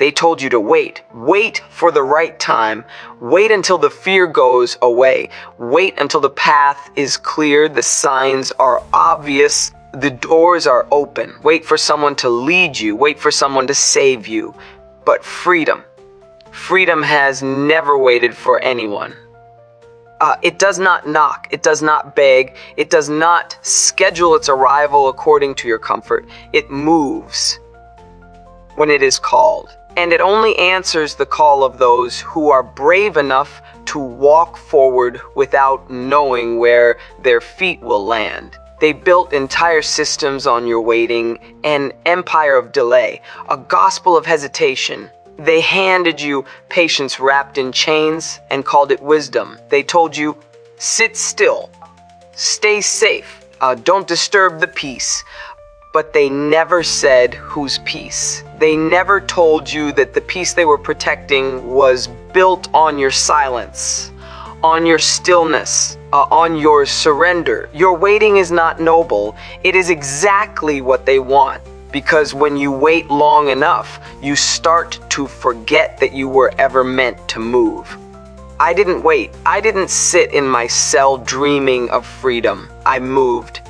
They told you to wait. Wait for the right time. Wait until the fear goes away. Wait until the path is clear, the signs are obvious, the doors are open. Wait for someone to lead you. Wait for someone to save you. But freedom has never waited for anyone. It does not knock. It does not beg. It does not schedule its arrival according to your comfort. It moves when it is called. And it only answers the call of those who are brave enough to walk forward without knowing where their feet will land. They built entire systems on your waiting, an empire of delay, a gospel of hesitation. They handed you patience wrapped in chains and called it wisdom. They told you, sit still, stay safe, don't disturb the peace. But they never said whose peace. They never told you that the peace they were protecting was built on your silence, on your stillness, on your surrender. Your waiting is not noble. It is exactly what they want. Because when you wait long enough, you start to forget that you were ever meant to move. I didn't wait. I didn't sit in my cell dreaming of freedom. I moved.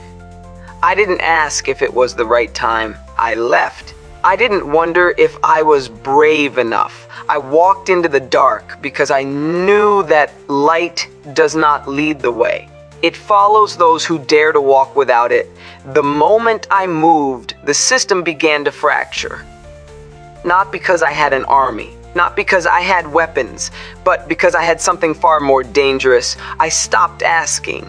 I didn't ask if it was the right time. I left. I didn't wonder if I was brave enough. I walked into the dark because I knew that light does not lead the way. It follows those who dare to walk without it. The moment I moved, the system began to fracture. Not because I had an army, not because I had weapons, but because I had something far more dangerous. I stopped asking.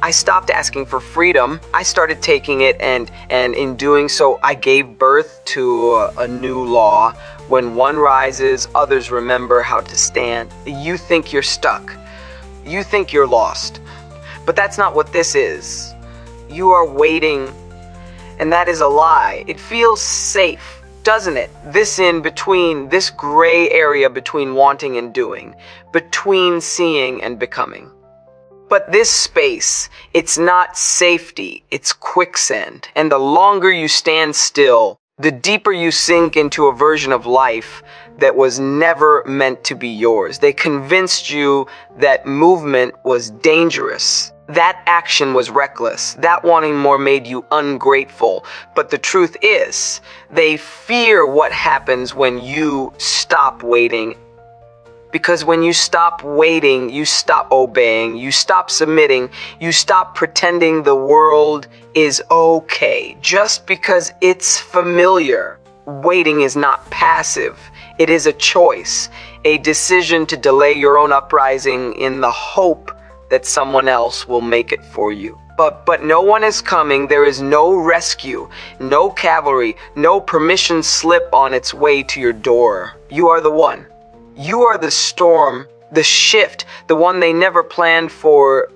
I stopped asking for freedom. I started taking it, and in doing so, I gave birth to a new law. When one rises, others remember how to stand. You think you're stuck. You think you're lost. But that's not what this is. You are waiting, and that is a lie. It feels safe, doesn't it? This gray area between wanting and doing, between seeing and becoming. But this space, it's not safety, it's quicksand. And the longer you stand still, the deeper you sink into a version of life that was never meant to be yours. They convinced you that movement was dangerous. That action was reckless. That wanting more made you ungrateful. But the truth is, they fear what happens when you stop waiting. Because when you stop waiting, you stop obeying, you stop submitting, you stop pretending the world is okay just because it's familiar. Waiting is not passive. It is a choice, a decision to delay your own uprising in the hope that someone else will make it for you. But no one is coming. There is no rescue, no cavalry, no permission slip on its way to your door. You are the one. You are the storm, the shift, the one they never planned for.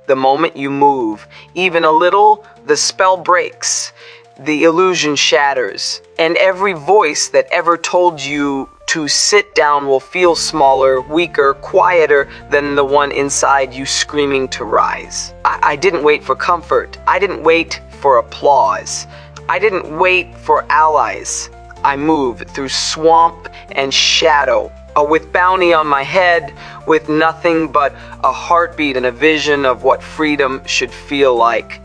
The moment you move, even a little, the spell breaks, the illusion shatters, and every voice that ever told you to sit down will feel smaller, weaker, quieter than the one inside you screaming to rise. I didn't wait for comfort. I didn't wait for applause. I didn't wait for allies. I moved through swamp and shadow, with bounty on my head, with nothing but a heartbeat and a vision of what freedom should feel like.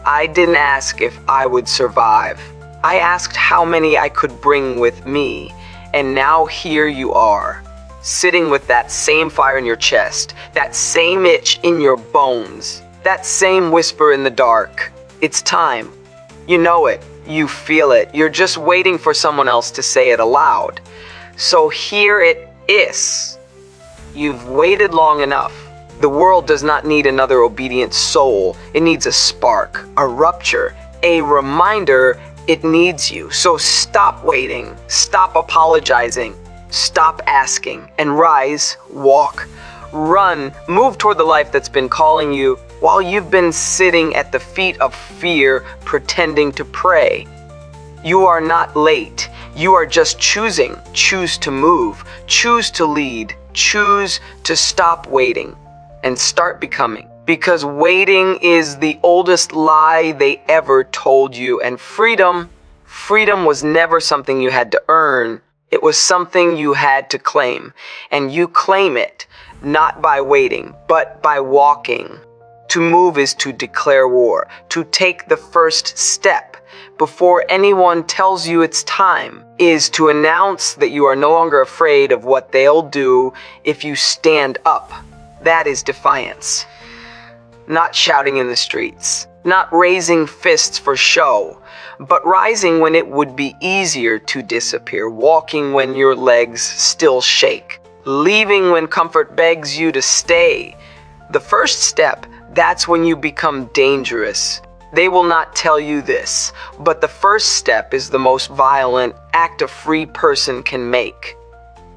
I didn't ask if I would survive. I asked how many I could bring with me. And now here you are, sitting with that same fire in your chest, that same itch in your bones, that same whisper in the dark. It's time. You know it. You feel it. You're just waiting for someone else to say it aloud. So here it is. You've waited long enough. The world does not need another obedient soul. It needs a spark, a rupture, a reminder it needs you. So stop waiting, stop apologizing, stop asking, and rise, walk, run, move toward the life that's been calling you while you've been sitting at the feet of fear pretending to pray. You are not late. You are just choosing. Choose to move, choose to lead, choose to stop waiting and start becoming. Because waiting is the oldest lie they ever told you. And freedom was never something you had to earn. It was something you had to claim, and you claim it not by waiting, but by walking. To move is to declare war, to take the first step before anyone tells you it's time, is to announce that you are no longer afraid of what they'll do if you stand up. That is defiance. Not shouting in the streets, not raising fists for show, but rising when it would be easier to disappear, walking when your legs still shake, leaving when comfort begs you to stay. The first step, that's when you become dangerous. They will not tell you this, but the first step is the most violent act a free person can make,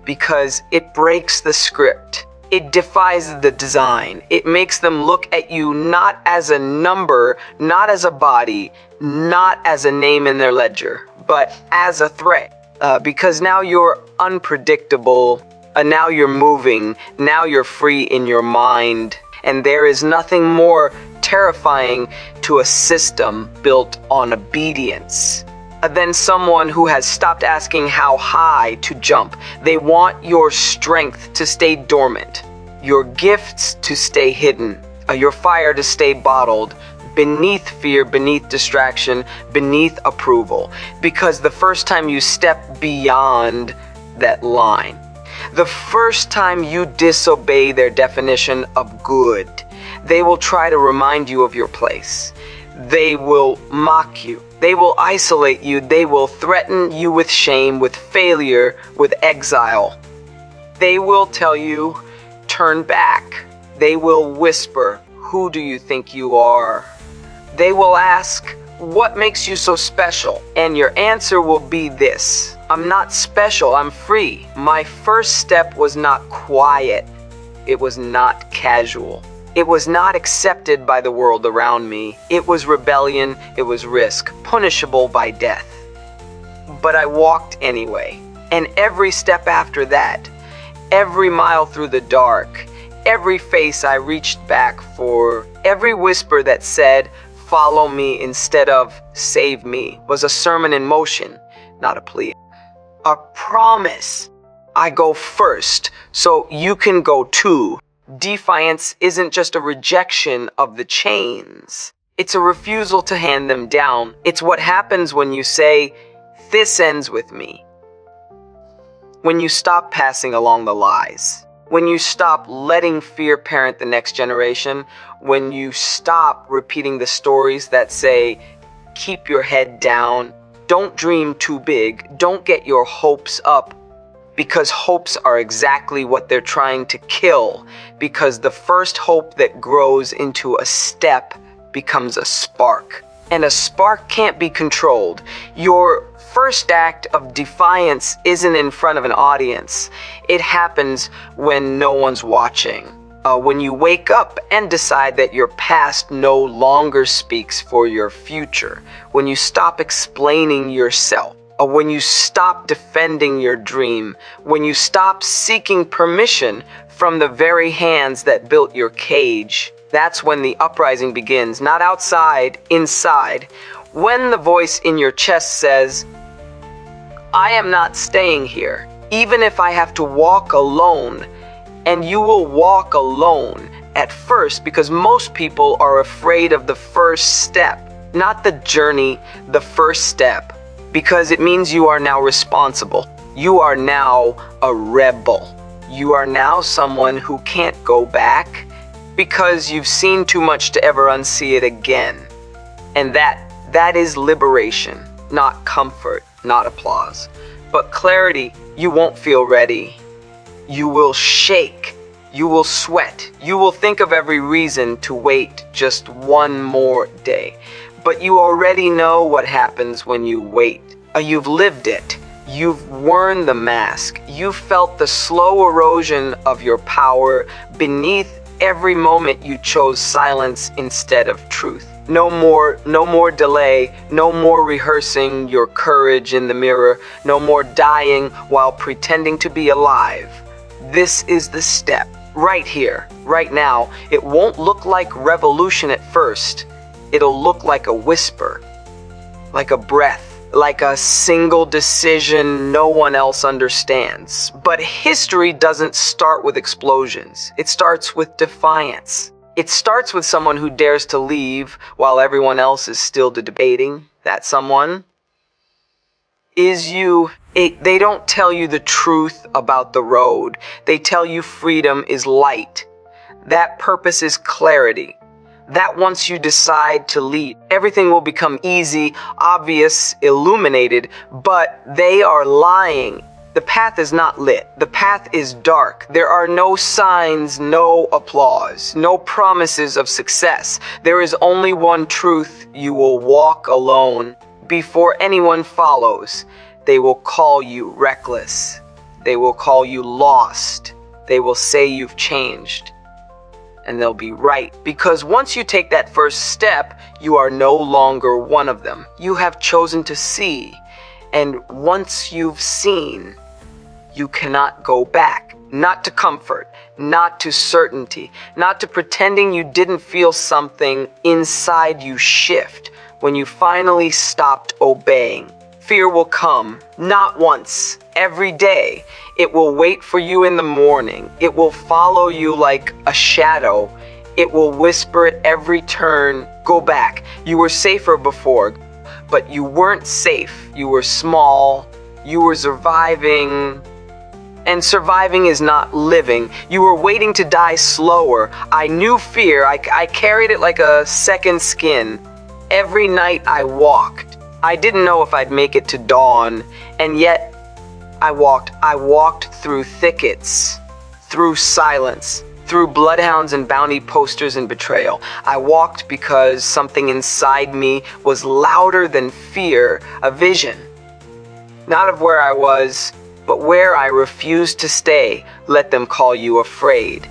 because it breaks the script. It defies the design. It makes them look at you not as a number, not as a body, not as a name in their ledger, but as a threat. Because now you're unpredictable, now you're moving, now you're free in your mind. And there is nothing more terrifying to a system built on obedience than someone who has stopped asking how high to jump. They want your strength to stay dormant, your gifts to stay hidden, your fire to stay bottled, beneath fear, beneath distraction, beneath approval. Because the first time you step beyond that line, the first time you disobey their definition of good, they will try to remind you of your place. They will mock you. They will isolate you. They will threaten you with shame, with failure, with exile. They will tell you, turn back. They will whisper, who do you think you are? They will ask, what makes you so special? And your answer will be this: I'm not special, I'm free. My first step was not quiet. It was not casual. It was not accepted by the world around me. It was rebellion, it was risk, punishable by death. But I walked anyway. And every step after that, every mile through the dark, every face I reached back for, every whisper that said, follow me instead of save me, was a sermon in motion, not a plea. A promise. I go first, so you can go too. Defiance isn't just a rejection of the chains. It's a refusal to hand them down. It's what happens when you say, this ends with me. When you stop passing along the lies. When you stop letting fear parent the next generation. When you stop repeating the stories that say, keep your head down. Don't dream too big. Don't get your hopes up. Because hopes are exactly what they're trying to kill. Because the first hope that grows into a step becomes a spark. And a spark can't be controlled. Your first act of defiance isn't in front of an audience. It happens when no one's watching. When you wake up and decide that your past no longer speaks for your future. When you stop explaining yourself. When you stop defending your dream, when you stop seeking permission from the very hands that built your cage, that's when the uprising begins, not outside, inside. When the voice in your chest says, I am not staying here, even if I have to walk alone, and you will walk alone at first because most people are afraid of the first step, not the journey, the first step. Because it means you are now responsible. You are now a rebel. You are now someone who can't go back because you've seen too much to ever unsee it again. And that is liberation, not comfort, not applause. But clarity. You won't feel ready. You will shake. You will sweat. You will think of every reason to wait just one more day. But you already know what happens when you wait. You've lived it. You've worn the mask. You've felt the slow erosion of your power beneath every moment you chose silence instead of truth. No more delay, no more rehearsing your courage in the mirror, no more dying while pretending to be alive. This is the step. Right here, right now. It won't look like revolution at first. It'll look like a whisper, like a breath, like a single decision no one else understands. But history doesn't start with explosions. It starts with defiance. It starts with someone who dares to leave while everyone else is still debating. That someone is you. They don't tell you the truth about the road. They tell you freedom is light. That purpose is clarity. That once you decide to lead, everything will become easy, obvious, illuminated, but they are lying. The path is not lit. The path is dark. There are no signs, no applause, no promises of success. There is only one truth. You will walk alone. Before anyone follows, they will call you reckless. They will call you lost. They will say you've changed. And they'll be right. Because once you take that first step, you are no longer one of them. You have chosen to see. And once you've seen, you cannot go back. Not to comfort, not to certainty, not to pretending you didn't feel something inside you shift when you finally stopped obeying. Fear will come, not once, every day. It will wait for you in the morning. It will follow you like a shadow. It will whisper at every turn, go back. You were safer before, but you weren't safe. You were small. You were surviving. And surviving is not living. You were waiting to die slower. I knew fear. I carried it like a second skin. Every night I walked. I didn't know if I'd make it to dawn, and yet I walked. I walked through thickets, through silence, through bloodhounds and bounty posters and betrayal. I walked because something inside me was louder than fear, a vision. Not of where I was, but where I refused to stay. Let them call you afraid.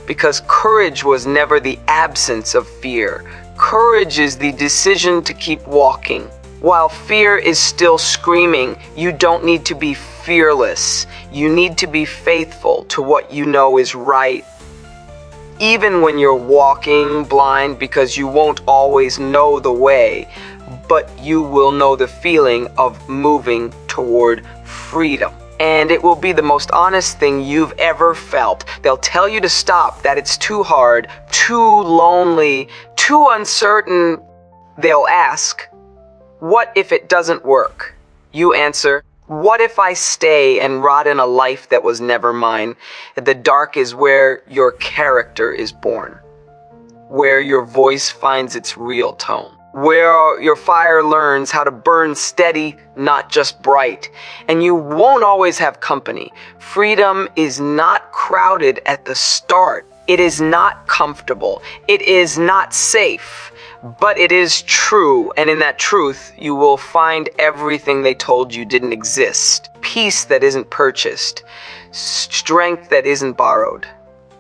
Because courage was never the absence of fear. Courage is the decision to keep walking. While fear is still screaming, you don't need to be fearless. You need to be faithful to what you know is right. Even when you're walking blind, because you won't always know the way, but you will know the feeling of moving toward freedom. And it will be the most honest thing you've ever felt. They'll tell you to stop, that it's too hard, too lonely, too uncertain. They'll ask, what if it doesn't work? You answer, what if I stay and rot in a life that was never mine? The dark is where your character is born, where your voice finds its real tone, where your fire learns how to burn steady, not just bright. And you won't always have company. Freedom is not crowded at the start. It is not comfortable. It is not safe. But it is true, and in that truth, you will find everything they told you didn't exist. Peace that isn't purchased, strength that isn't borrowed,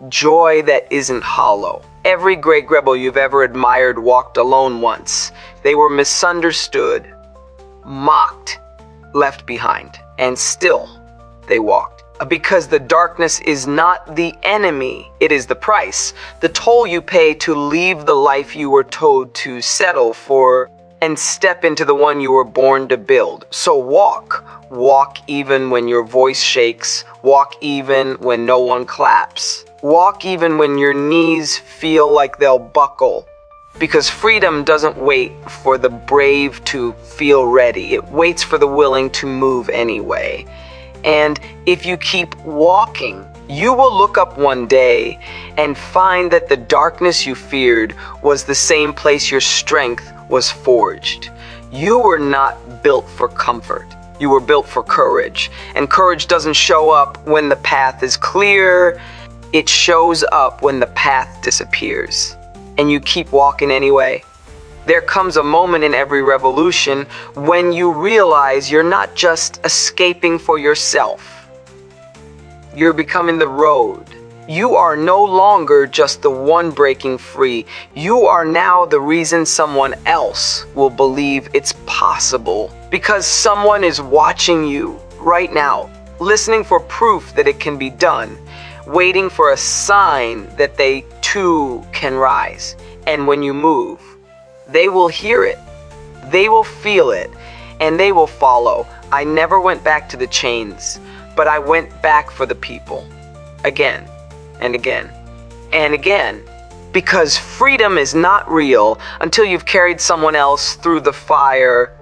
joy that isn't hollow. Every great rebel you've ever admired walked alone once. They were misunderstood, mocked, left behind, and still they walked. Because the darkness is not the enemy, it is the price, the toll you pay to leave the life you were told to settle for and step into the one you were born to build. So walk even when your voice shakes, walk even when no one claps, walk even when your knees feel like they'll buckle. Because freedom doesn't wait for the brave to feel ready, it waits for the willing to move anyway. And if you keep walking, you will look up one day and find that the darkness you feared was the same place your strength was forged. You were not built for comfort. You were built for courage. And courage doesn't show up when the path is clear. It shows up when the path disappears. And you keep walking anyway. There comes a moment in every revolution when you realize you're not just escaping for yourself. You're becoming the road. You are no longer just the one breaking free. You are now the reason someone else will believe it's possible. Because someone is watching you right now, listening for proof that it can be done, waiting for a sign that they too can rise. And when you move, they will hear it, they will feel it, and they will follow. I never went back to the chains, but I went back for the people. Again, and again, and again. Because freedom is not real until you've carried someone else through the fire.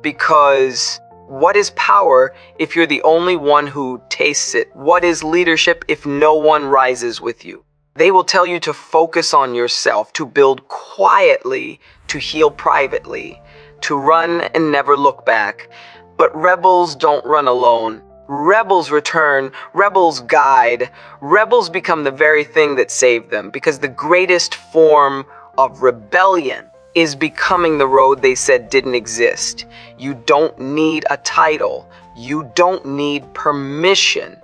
Because what is power if you're the only one who tastes it? What is leadership if no one rises with you? They will tell you to focus on yourself, to build quietly, to heal privately, to run and never look back. But rebels don't run alone. Rebels return, rebels guide, rebels become the very thing that saved them, because the greatest form of rebellion is becoming the road they said didn't exist. You don't need a title. You don't need permission.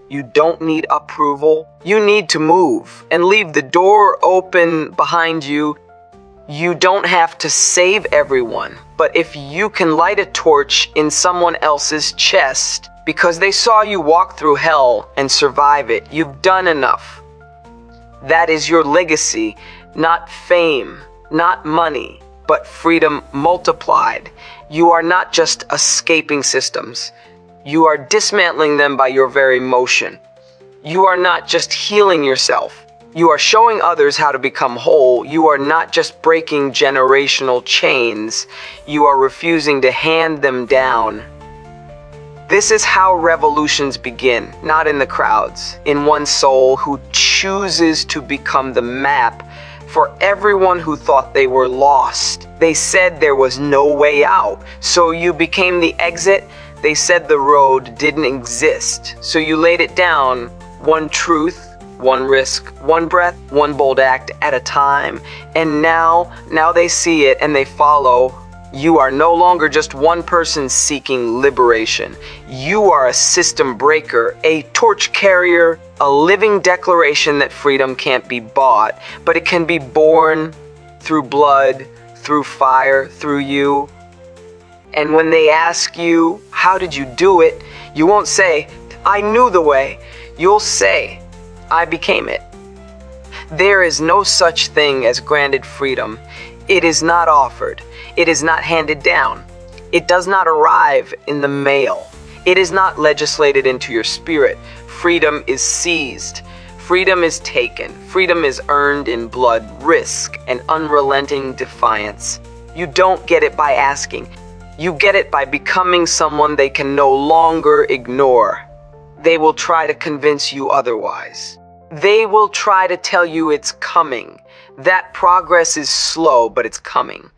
You don't need approval. You need to move and leave the door open behind you. You don't have to save everyone, but if you can light a torch in someone else's chest, because they saw you walk through hell and survive it, you've done enough. That is your legacy, not fame, not money, but freedom multiplied. You are not just escaping systems. You are dismantling them by your very motion. You are not just healing yourself. You are showing others how to become whole. You are not just breaking generational chains. You are refusing to hand them down. This is how revolutions begin, not in the crowds, in one soul who chooses to become the map for everyone who thought they were lost. They said there was no way out, so you became the exit. They said the road didn't exist, so you laid it down, one truth, one risk, one breath, one bold act at a time. And now they see it and they follow. You are no longer just one person seeking liberation. You are a system breaker, a torch carrier, a living declaration that freedom can't be bought, but it can be born through blood, through fire, through you. And when they ask you, how did you do it? You won't say, I knew the way. You'll say, I became it. There is no such thing as granted freedom. It is not offered. It is not handed down. It does not arrive in the mail. It is not legislated into your spirit. Freedom is seized. Freedom is taken. Freedom is earned in blood, risk, and unrelenting defiance. You don't get it by asking. You get it by becoming someone they can no longer ignore. They will try to convince you otherwise. They will try to tell you it's coming. That progress is slow, but it's coming.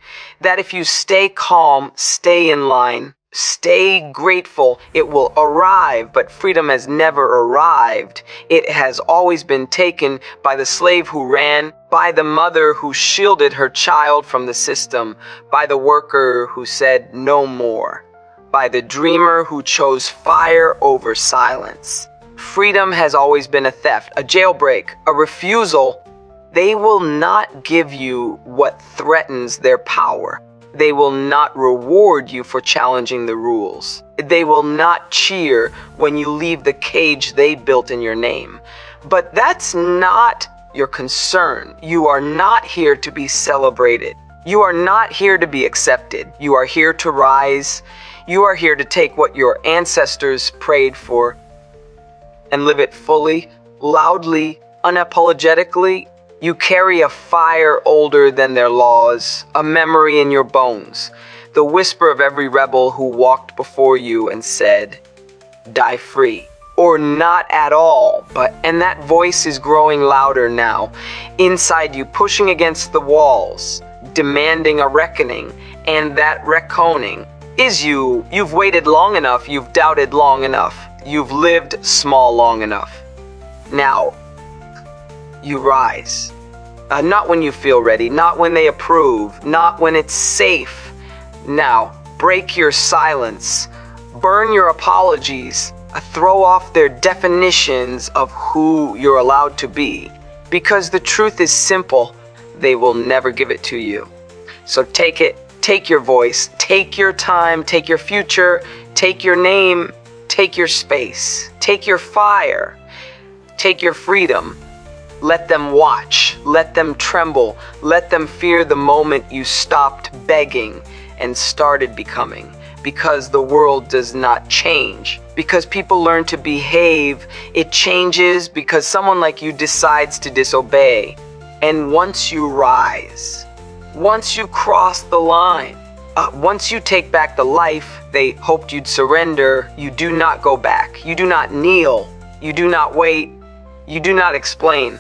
That if you stay calm, stay in line, stay grateful, it will arrive, but freedom has never arrived. It has always been taken by the slave who ran, by the mother who shielded her child from the system, by the worker who said no more, by the dreamer who chose fire over silence. Freedom has always been a theft, a jailbreak, a refusal. They will not give you what threatens their power. They will not reward you for challenging the rules. They will not cheer when you leave the cage they built in your name. But that's not your concern. You are not here to be celebrated. You are not here to be accepted. You are here to rise. You are here to take what your ancestors prayed for and live it fully, loudly, unapologetically. You carry a fire older than their laws, a memory in your bones, the whisper of every rebel who walked before you and said, die free, or not at all. And that voice is growing louder now, inside you, pushing against the walls, demanding a reckoning, and that reckoning is you. You've waited long enough, you've doubted long enough, you've lived small long enough. Now, you rise. Not when you feel ready, not when they approve, not when it's safe. Now, break your silence, burn your apologies, throw off their definitions of who you're allowed to be. Because the truth is simple, they will never give it to you. So take it, take your voice, take your time, take your future, take your name, take your space, take your fire, take your freedom. Let them watch, let them tremble, let them fear the moment you stopped begging and started becoming. Because the world does not change. Because people learn to behave, it changes because someone like you decides to disobey. And once you rise, once you cross the line, once you take back the life they hoped you'd surrender, you do not go back. You do not kneel. You do not wait. You do not explain.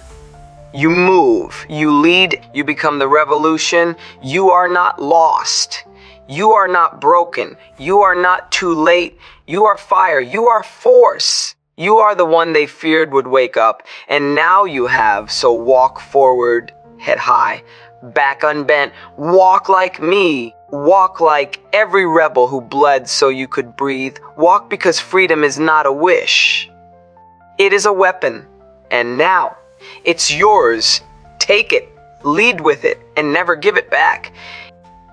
You move. You lead. You become the revolution. You are not lost. You are not broken. You are not too late. You are fire. You are force. You are the one they feared would wake up. And now you have. So walk forward, head high, back unbent. Walk like me. Walk like every rebel who bled so you could breathe. Walk because freedom is not a wish. It is a weapon. And now it's yours. Take it, lead with it, and never give it back.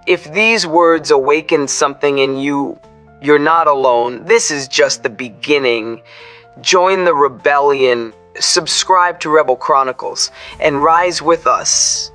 If these words awaken something in you, you're not alone. This is just the beginning. Join the rebellion, subscribe to Rebel Chronicles, and rise with us.